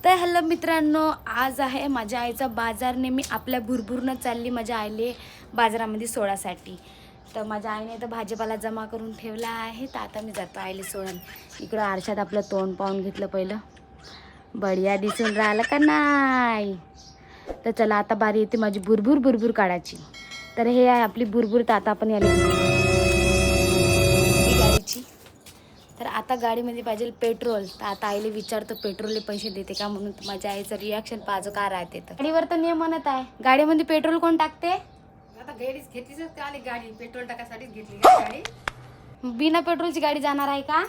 तर हॅलो मित्रांनो, आज आहे माझ्या आईचा बाजार. नेहमी आपल्या भुरभुरनं चालली माझ्या आईले बाजारामध्ये सोडासाठी. तर माझ्या आईने तर भाजीपाला जमा करून ठेवला आहे. तर आता मी जातो आईले सोडून. इकडं आरशात आपलं तोंड पाहून घेतलं पहिलं. बढिया दिसून राहिलं का नाही? तर चला आता बारी येते माझी भुरभुर काढायची. तर हे आहे आपली भुरभुर. तर आता आपण याला गाडीची. तर आता गाडीमध्ये पाहिजे पेट्रोल. तर आता आईला विचारतो पेट्रोलले पैसे देते का म्हणून. माझ्या आईचं रिॲक्शन पाहतो का राहते. तर गाडीवर तर नियम म्हणत आहे, गाडीमध्ये पेट्रोल कोण टाकते? आता गाडीच घेतलीच का आली गाडी पेट्रोल टाकासाठीच घेतली का गाडी. बिना पेट्रोलची गाडी जाणार आहे का?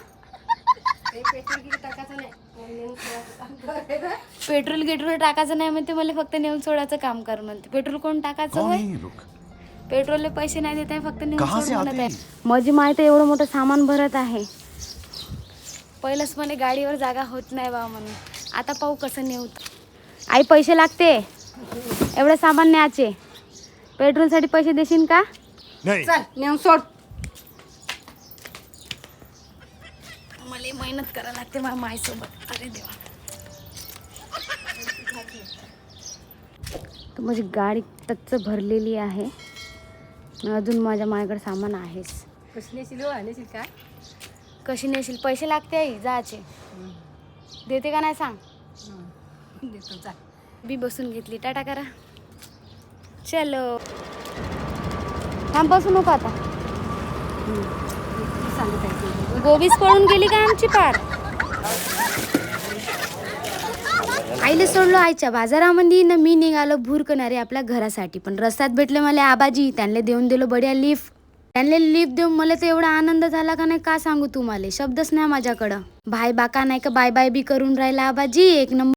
ते पेट्रोल किती टाकायचं नाही नेऊन सोडायचं काम करायचं. पेट्रोल गिट्रोल टाकायचं नाही म्हणते, मला फक्त नेऊन सोडायचं काम कर म्हणते. पेट्रोल कोण टाकायचं होय? पेट्रोलले पैसे नाही देत आहे, फक्त नेऊन सोड म्हणत आहे. माझी माय तर एवढं मोठं सामान भरत आहे. पहिलंच म्हणे गाडीवर जागा होत नाही बा म्हणून. आता पाहू कसं नेऊ. आई पैसे लागते एवढं सामान न्यायचे. पेट्रोलसाठी पैसे देशील का? चल नेऊन सोड. मला मेहनत करायला लागते माझ्या माईसोबत. अरे देवा. तर माझी गाडी टच्च भरलेली आहे. अजून माझ्या मायाकडे सामान आहेच. कशी नेशील का? कशी नेशील? पैसे लागते आई जायचे. देते का नाही सांग. देतो चाल. बी बसून घेतली. टाटा करा. चलो थांब, बसू नको आता. सांगत आहे गोबीस पळून गेली का आमची पार. आईला सोडलो आईच्या बाजारामध्ये न मी निघालो भूरकणारे आपल्या घरासाठी. पण रस्त्यात भेटले मला आबाजी. त्यांना देऊन दिलो बढिया लिफ्ट. त्यांना लिफ्ट देऊन मला तर एवढा आनंद झाला का नाही का सांगू तुम्हाला. शब्दच नाही माझ्याकडं. भाई बाका नाही का बाय बाय बी करून राहिला आबाजी. एक नंबर